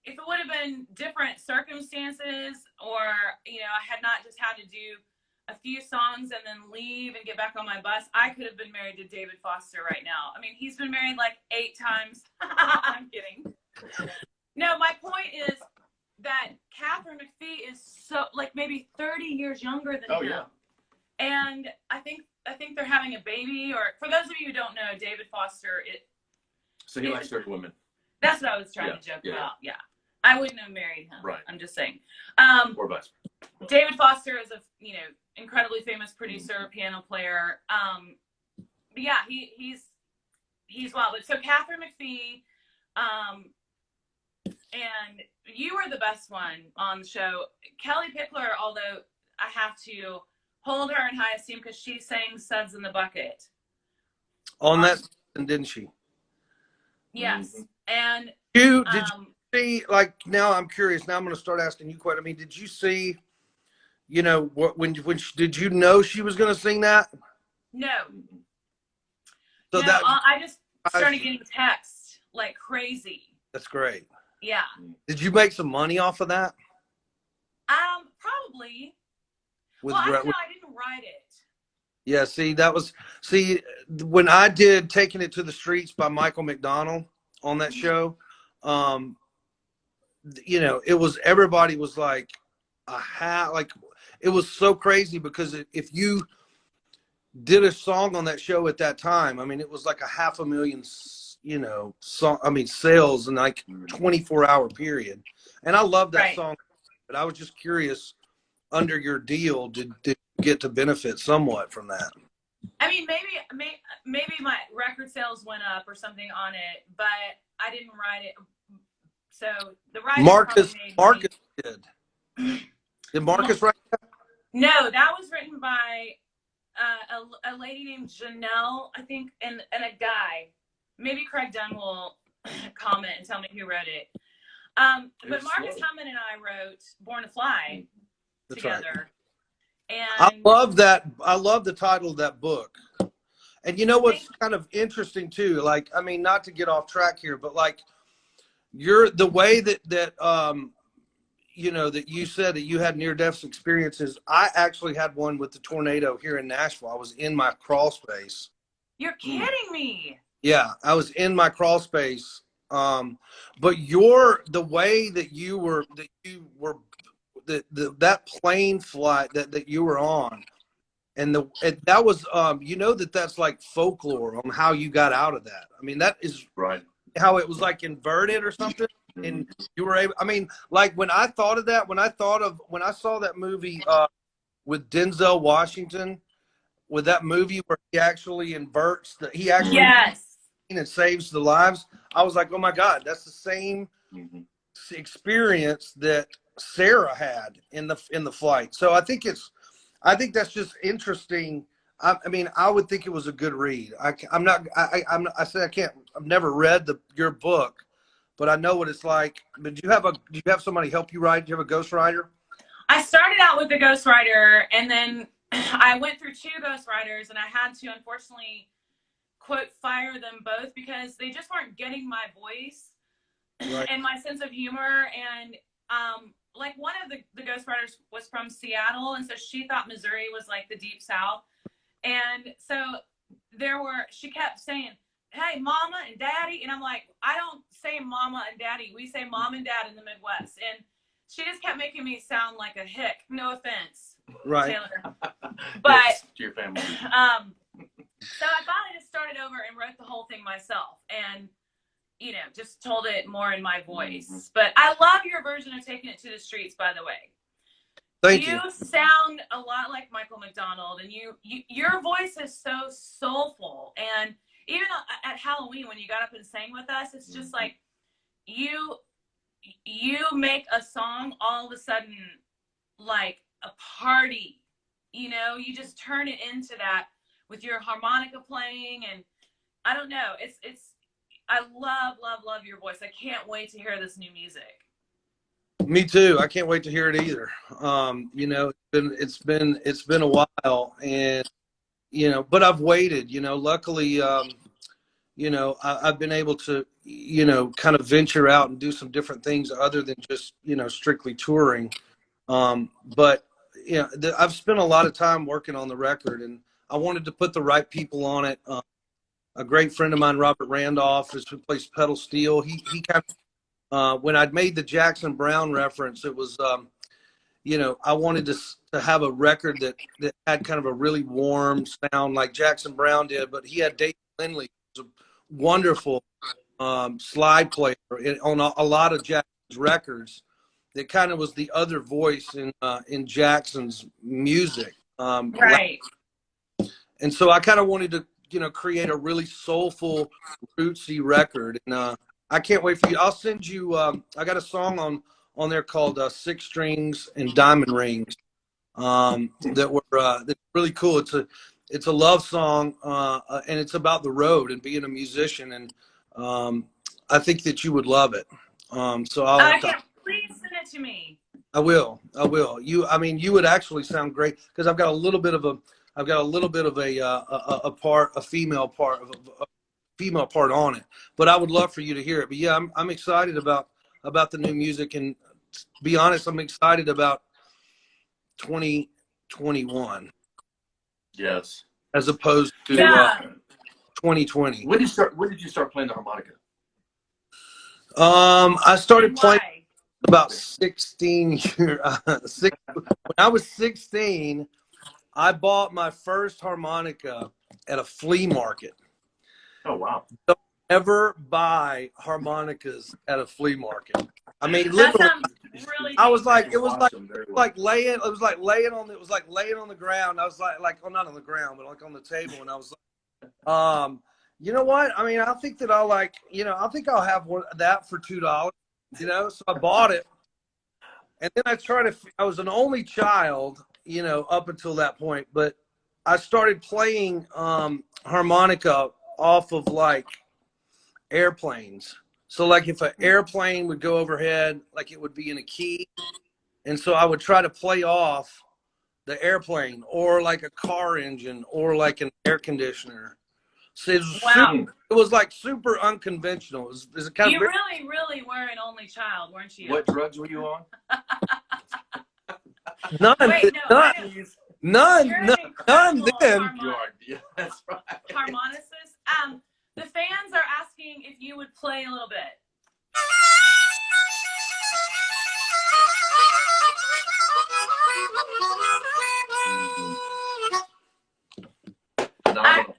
it would have been different circumstances, or, I had not just had to do a few songs and then leave and get back on my bus, I could have been married to David Foster right now. I mean, he's been married 8 times. I'm kidding. No, my point is that Catherine McPhee is so maybe 30 years younger than him. Yeah. And I think they're having a baby, or for those of you who don't know, David Foster, so he likes 30 women. That's what I was trying to joke about. Yeah. I wouldn't have married him. Right. I'm just saying. Or vice versa. David Foster is a incredibly famous producer, piano player. But yeah, he's wild. But so Catherine McPhee, and you were the best one on the show. Kelly Pickler, although I have to hold her in high esteem because she sang "Suds in the Bucket" on that season, didn't she? Yes. And did you see, now I'm curious, now I'm going to start asking you questions. I mean, did you see, when did you know she was going to sing that? No. So I just started getting texts like crazy. That's great. Yeah. Did you make some money off of that? Probably. I don't know. I didn't write it. Yeah, when I did Taking It to the Streets by Michael McDonald on that show, everybody was it was so crazy, because if you did a song on that show at that time, I mean, it was like 500,000 sales in like 24-hour period. And I love that Right. song, but I was just curious, under your deal, did you get to benefit somewhat from that? I mean, maybe my record sales went up or something on it, but I didn't write it. So the writer Marcus probably made did. Did Marcus write that? No, that was written by a lady named Janelle, I think, and a guy. Maybe Craig Dunn will comment and tell me who wrote it. But Marcus Hammond and I wrote Born to Fly together. Right. And I love that. I love the title of that book. And you know what's kind of interesting too, like, I mean, not to get off track here, but like the way that you said that you had near-death experiences. I actually had one with the tornado here in Nashville. I was in my crawl space. You're kidding me. Yeah, I was in my crawl space. But the way that that plane flight that you were on, and that was that's like folklore on how you got out of that. I mean, that is right. How it was like inverted or something. And you were able, I mean, like when I thought of that, when I saw that movie with Denzel Washington, with that movie where he actually inverts yes, and saves the lives, I was like, oh my God, that's the same experience that Sara had in the flight. So I think that's just interesting. I mean, I would think it was a good read. I've never read your book, but I know what it's like. But do you have somebody help you write? Do you have a ghostwriter? I started out with a ghostwriter, and then I went through 2 ghostwriters, and I had to, unfortunately, quote, fire them both because they just weren't getting my voice and my sense of humor. And like one of the ghostwriters was from Seattle, and so she thought Missouri was like the deep South. And so she kept saying, hey, mama and daddy. And I'm like, I don't say mama and daddy. We say mom and dad in the Midwest. And she just kept making me sound like a hick. No offense, right, Taylor. But yes, to your family. So I finally just started over and wrote the whole thing myself. And, just told it more in my voice. But I love your version of Taking It to the Streets, by the way. Thank you. You sound a lot like Michael McDonald, and your voice is so soulful. And even at Halloween, when you got up and sang with us, it's just like you make a song all of a sudden like a party. You just turn it into that with your harmonica playing, and I don't know. I love your voice. I can't wait to hear this new music. Me too. I can't wait to hear it either. It's been a while, and but I've waited. Luckily, I've been able to kind of venture out and do some different things other than just strictly touring. But I've spent a lot of time working on the record, and I wanted to put the right people on it. A great friend of mine, Robert Randolph, who plays pedal steel. He kind of when I'd made the Jackson Browne reference, it was, I wanted to have a record that had kind of a really warm sound like Jackson Browne did, but he had Dave Lindley, who's a wonderful slide player on a lot of Jackson's records. That kind of was the other voice in Jackson's music. Right. And so I kind of wanted to, create a really soulful, rootsy record. And I can't wait for you. I'll send you. I got a song on there called "Six Strings and Diamond Rings" that's really cool. It's a love song, and it's about the road and being a musician. And I think that you would love it. Please send it to me. I will. You would actually sound great because I've got a little bit of a female part on it, but I would love for you to hear it. But yeah, I'm excited about the new music, and to be honest, I'm excited about 2021. Yes. As opposed to 2020. When did you start playing the harmonica? I started playing about 16 years. When I was 16, I bought my first harmonica at a flea market. Oh, wow. ever buy harmonicas at a flea market. I mean, That literally, sounds really I was like, dangerous. it was Watch them very well. like laying, it was like laying on the ground. I was like, oh, not on the ground, but like on the table. And I was like, you know what? I mean, I think that I'll like, I think I'll have one of that for $2, so I bought it. And then I was an only child, up until that point, but I started playing harmonica off of like airplanes. So like if an airplane would go overhead, like it would be in a key. And so I would try to play off the airplane or like a car engine or like an air conditioner. So Wow. it was like super unconventional. It was kind You of really, really were an only child, weren't you? What drugs were you on? none, Wait, no, none, I know. none, You're an none, none incredible then. You are. Yeah, that's right. harmonicist. The fans are asking if you would play a little bit.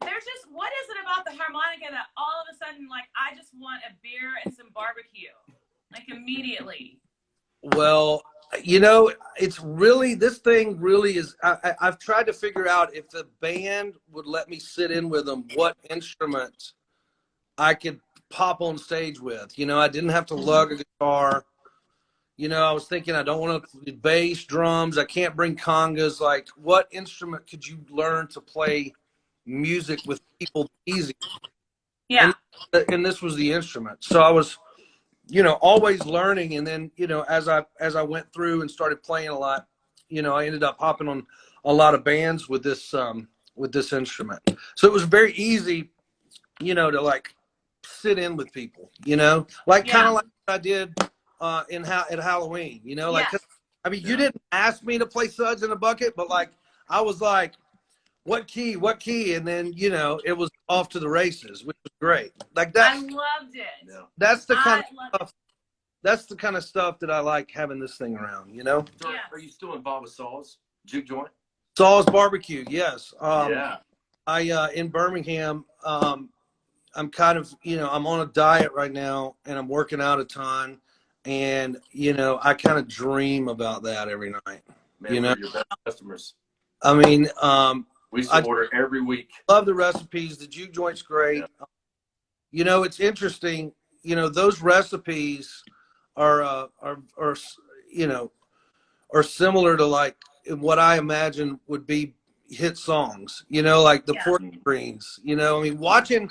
There's just, what is it about the harmonica that all of a sudden, like, I just want a beer and some barbecue, like immediately? Well, it's really, this thing really is, I've tried to figure out if the band would let me sit in with them, what instruments I could pop on stage with. I didn't have to lug a guitar. I was thinking I don't want to bass, drums. I can't bring congas. Like, what instrument could you learn to play music with people easy? Yeah. And this was the instrument. So I was, always learning. And then, as I went through and started playing a lot, I ended up hopping on a lot of bands with this instrument. So it was very easy, to like sit in with people, like kind of like what I did at Halloween, like, I mean, you didn't ask me to play Suds in a Bucket, but like, I was like, what key? And then, it was off to the races, which was great. Like that. I loved it. Yeah. That's the kind of stuff. That's the kind of stuff that I like having this thing around, So are you still involved with Saul's Juke Joint? Saul's Barbecue, yes. Yeah. I in Birmingham, I'm kind of, I'm on a diet right now and I'm working out a ton. And, I kind of dream about that every night. Man, we're your best customers. I mean, we used to order every week. Love the recipes. The Juke Joint's great. Yeah. It's interesting, those recipes are similar to like what I imagine would be hit songs, like the pork greens, I mean,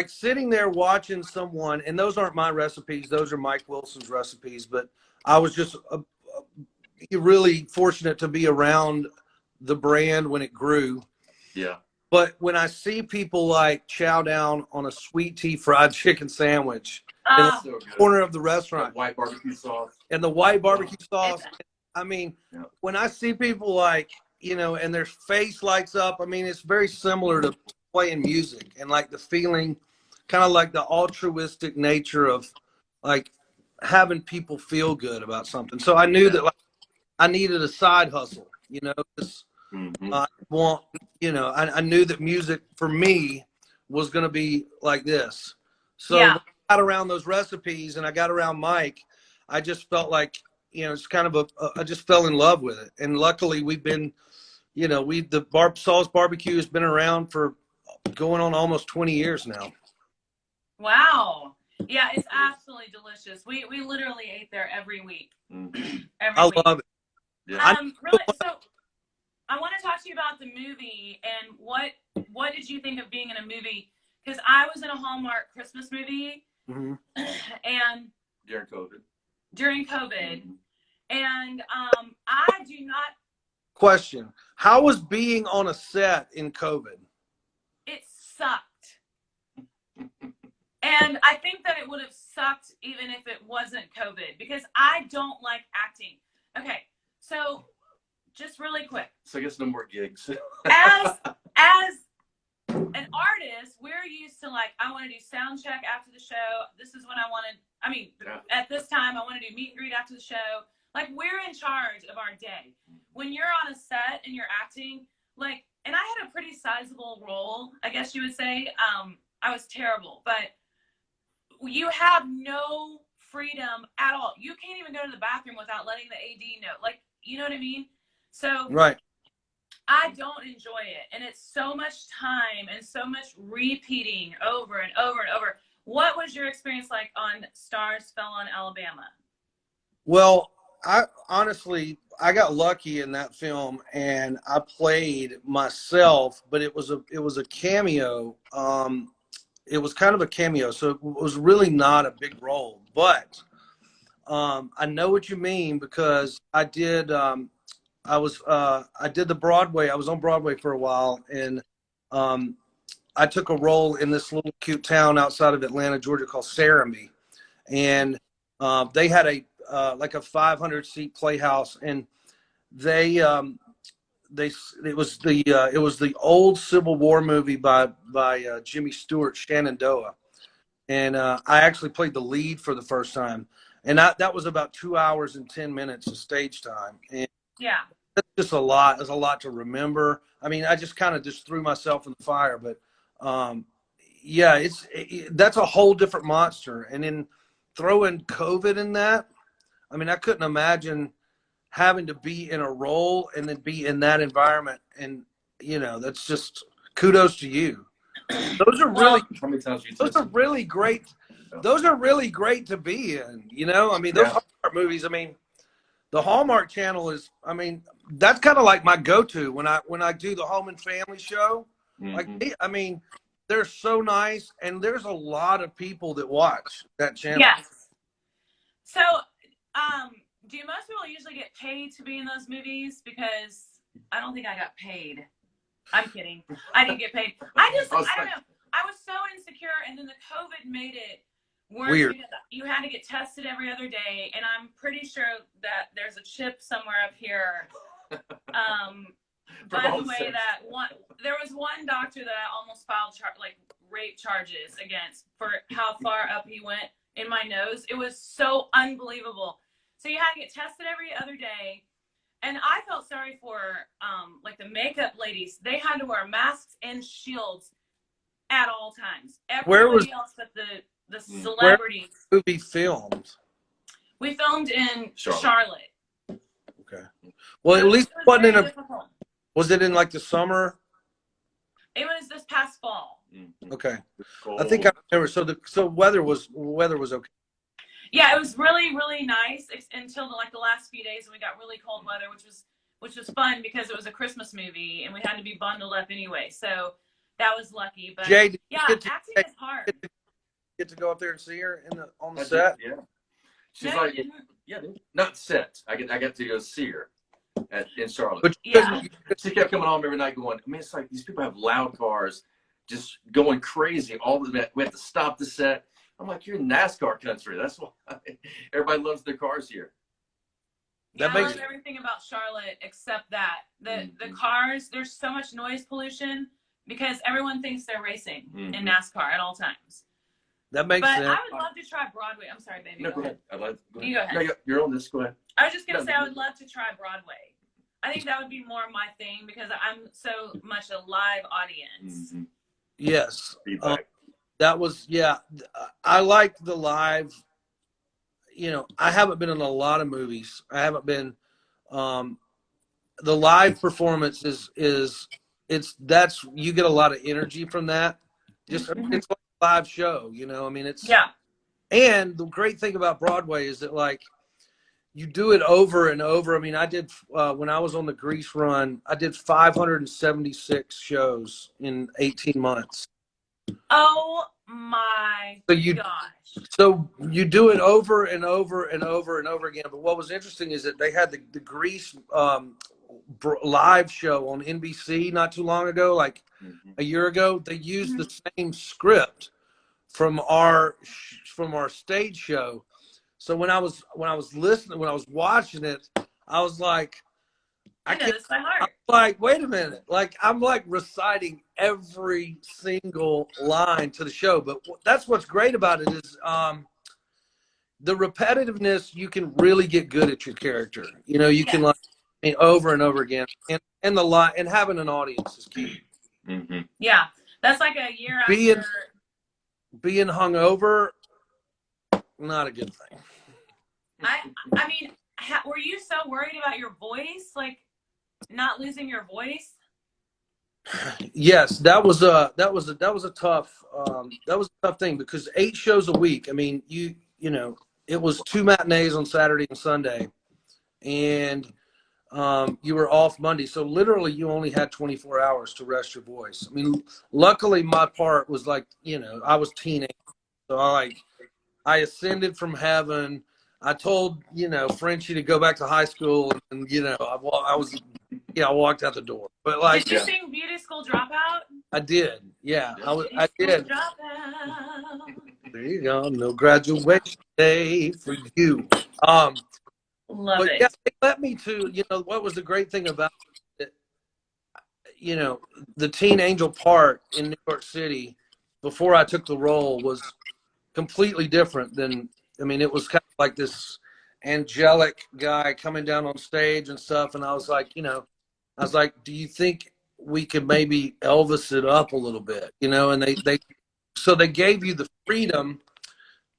sitting there watching someone, and those aren't my recipes, those are Mike Wilson's recipes, but I was just really fortunate to be around the brand when it grew. Yeah. But when I see people like chow down on a sweet tea fried chicken sandwich in the corner of the restaurant, the white barbecue sauce, and the white barbecue sauce, I mean, when I see people like, and their face lights up, I mean, it's very similar to playing music and like the feeling, kind of like the altruistic nature of like having people feel good about something. So I knew that like I needed a side hustle, I want, I knew that music for me was going to be like this. So when I got around those recipes and I got around Mike, I just felt like, it's kind of I just fell in love with it. And luckily we've been, Saul's Barbecue has been around for going on almost 20 years now. Wow. Yeah, it's absolutely delicious. We literally ate there every week. I love it. Yeah. Really, so I want to talk to you about the movie and what did you think of being in a movie? Because I was in a Hallmark Christmas movie, and during COVID, and I do not. Question: how was being on a set in COVID? It sucked, and I think that it would have sucked even if it wasn't COVID, because I don't like acting. Okay, so. Just really quick. So I guess no more gigs. As an artist, we're used to like, I want to do sound check after the show. This is when I wanted, at this time, I want to do meet and greet after the show. Like, we're in charge of our day. When you're on a set and you're acting, like, and I had a pretty sizable role, I guess you would say. I was terrible, but you have no freedom at all. You can't even go to the bathroom without letting the AD know. Like, you know what I mean? So Right. I don't enjoy it. And it's so much time and so much repeating over and over and over. What was your experience like on Stars Fell on Alabama? Well, I got lucky in that film, and I played myself, but it was a cameo. It was kind of a cameo, so it was really not a big role. But I know what you mean, because I did the Broadway. I was on Broadway for a while, and I took a role in this little cute town outside of Atlanta, Georgia, called Saramie, and they had a 500-seat playhouse, and it was the old Civil War movie by Jimmy Stewart, Shenandoah, and I actually played the lead for the first time, and that was about 2 hours and 10 minutes of stage time, and Yeah. that's just a lot. There's a lot to remember. I mean, I just kind of just threw myself in the fire, but yeah, that's a whole different monster, and then throwing COVID in that. I mean, I couldn't imagine having to be in a role and then be in that environment. And, that's just kudos to you. Those are really, How many times you those are really great. Those are really great to be in, I mean, those Hallmark movies, I mean, the Hallmark Channel is, I mean, that's kind of like my go-to when I do the Home and Family show. Like, I mean, they're so nice, and there's a lot of people that watch that channel. Yes. So, do most people usually get paid to be in those movies? Because I don't think I got paid. I'm kidding. I didn't get paid. I don't know. I was so insecure, and then the COVID made it worse. Weird. Because you had to get tested every other day, and I'm pretty sure that there's a chip somewhere up here. By the way, there was one doctor that I almost filed rape charges against for how far up he went in my nose. It was so unbelievable. So you had to get tested every other day. And I felt sorry for the makeup ladies. They had to wear masks and shields at all times. Everybody else but the celebrities. Where movie filmed? We filmed in Charlotte. Okay. Well, at least it wasn't in difficult. Was it in like the summer? It was this past fall. Okay. I think I remember. So weather was okay. Yeah, it was really, really nice until the last few days, when we got really cold weather, which was fun because it was a Christmas movie and we had to be bundled up anyway. So that was lucky. But Jay, acting is hard. Get to go up there and see her on the set? Yeah. She's not set. I got to go see her in Charlotte. But she kept coming home every night going, I mean, it's like these people have loud cars just going crazy. We have to stop the set. I'm like, you're in NASCAR country. That's why everybody loves their cars here. I love everything about Charlotte except that. The cars, there's so much noise pollution because everyone thinks they're racing in NASCAR at all times. That makes sense. But I would love to try Broadway. I'm sorry, baby. No, go ahead. Go ahead. You go ahead. No, you're on this. Go ahead. I was just going to say I would love to try Broadway. I think that would be more my thing because I'm so much a live audience. Yes. That was, I like the live, I haven't been in a lot of movies. I haven't been, the live performance you get a lot of energy from that. It's like a live show, I mean, and the great thing about Broadway is that you do it over and over. I mean, I did, when I was on the Grease run, I did 576 shows in 18 months. Oh my gosh. So you do it over and over and over and over again. But what was interesting is that they had the Grease live show on NBC not too long ago, like a year ago. They used the same script from our stage show. So when I was watching it, I was like, I know this by heart. I'm like, wait a minute. I'm reciting every single line to the show. But that's what's great about it is the repetitiveness. You can really get good at your character. You can over and over again. And having an audience is key. Yeah. That's like a year after. Being hungover not a good thing. I mean, were you so worried about your voice, like not losing your voice? Yes, that was a tough thing because 8 shows a week. I mean, you know, it was 2 matinees on Saturday and Sunday, and you were off Monday. So literally you only had 24 hours to rest your voice. I mean, luckily my part was like, you know, I was teenage. So I ascended from heaven. I told, you know, Frenchie to go back to high school, and you know, I walked out the door. But like, did you sing Beauty School Dropout? I did. Yeah, I did. Dropout. There you go. No graduation day for you. Love But it. yeah, it led me to, you know, what was the great thing about it, you know, the Teen Angel part in New York City before I took the role was completely different than, I mean, it was kind of like this angelic guy coming down on stage and stuff. And I was like, you know, do you think we could maybe Elvis it up a little bit, you know? And so they gave you the freedom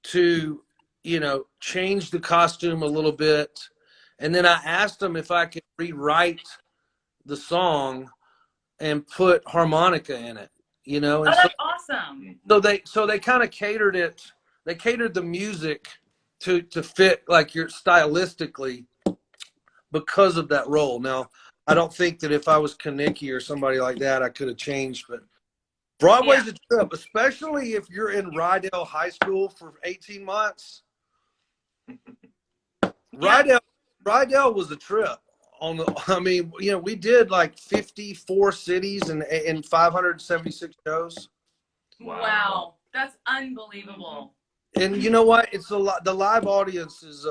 to, you know, change the costume a little bit. And then I asked them if I could rewrite the song and put harmonica in it, you know? And that's awesome. So they kind of catered it. They catered the music to fit like your stylistically because of that role. Now, I don't think that if I was Kaniki or somebody like that, I could have changed. But Broadway's a trip, especially if you're in Rydell High School for 18 months. Rydell was a trip. I mean, you know, we did like 54 cities and 576 shows. Wow, that's unbelievable. And you know what? It's a lot. The live audience is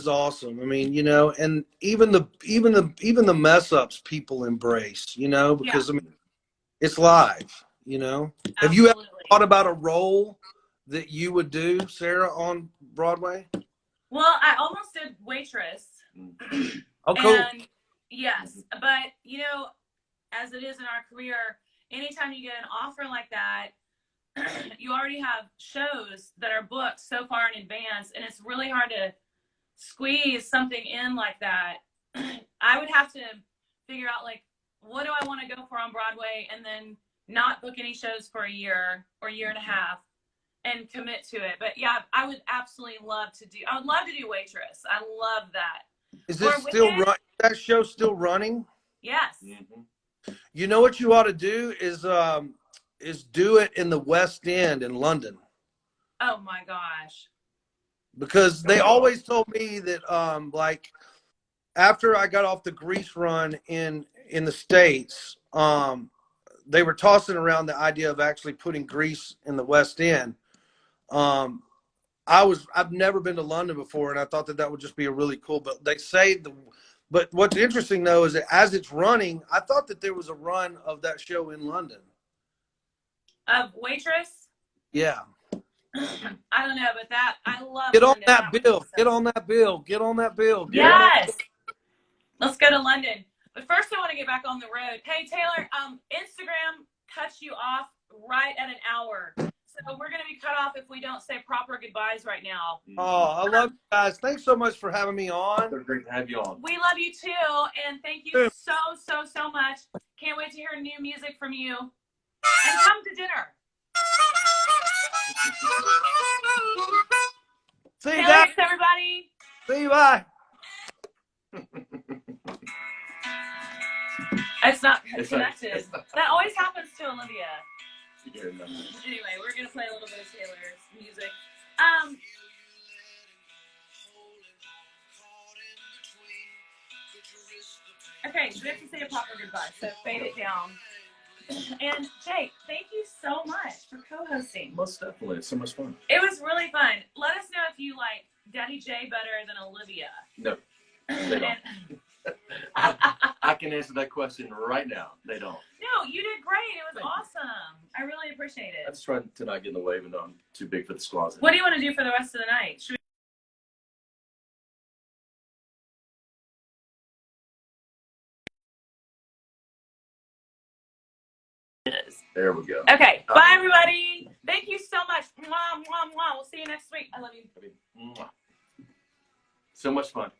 awesome. I mean, you know, and even the mess ups people embrace, you know, because I mean, it's live. You know, Absolutely. Have you ever thought about a role that you would do, Sarah, on Broadway? Well, I almost did Waitress. Oh, cool. And yes, but you know, as it is in our career, anytime you get an offer like that, you already have shows that are booked so far in advance, and it's really hard to squeeze something in like that. I would have to figure out, like, what do I want to go for on Broadway, and then not book any shows for a year or year and a half and commit to it. But yeah, I would absolutely love to do Waitress. I love that. Is it still run? That show still running? Yes. Mm-hmm. You know what you ought to do is do it in the West End in London. Oh my gosh. Because they always told me that like after I got off the Grease run in the States, they were tossing around the idea of actually putting Grease in the West End. I've never been to London before, and I thought that would just be a really cool. But they say but what's interesting though is that as it's running, I thought that there was a run of that show in London. Of Waitress? Yeah. I don't know, but that I love. Get on London. that bill. Get on that bill. Get on that bill. Yes. Let's go to London. But first, I want to get back on the road. Hey, Taylor, Instagram cuts you off right at an hour. So we're going to be cut off if we don't say proper goodbyes right now. Oh, I love you guys. Thanks so much for having me on. They're great to have you on. We love you too, and thank you so much. Can't wait to hear new music from you. And come to dinner. See you Taylor, guys, everybody. See you. Bye. It's not connected. That always happens to Olivia. Anyway, we're gonna play a little bit of Taylor's music. Okay, so we have to say a proper goodbye. So fade it down. And Jake, thank you so much for co-hosting. Most definitely, it's so much fun. It was really fun. Let us know if you like Daddy J better than Olivia. No, they don't. I can answer that question right now. They don't. No, you did great. It was awesome. I really appreciate it. I just tried to not get in the way, even though I'm too big for the squaws. What do you want to do for the rest of the night? Should There we go. Okay. Bye, everybody. Thank you so much. Mwah, mwah, mwah. We'll see you next week. I love you. So much fun.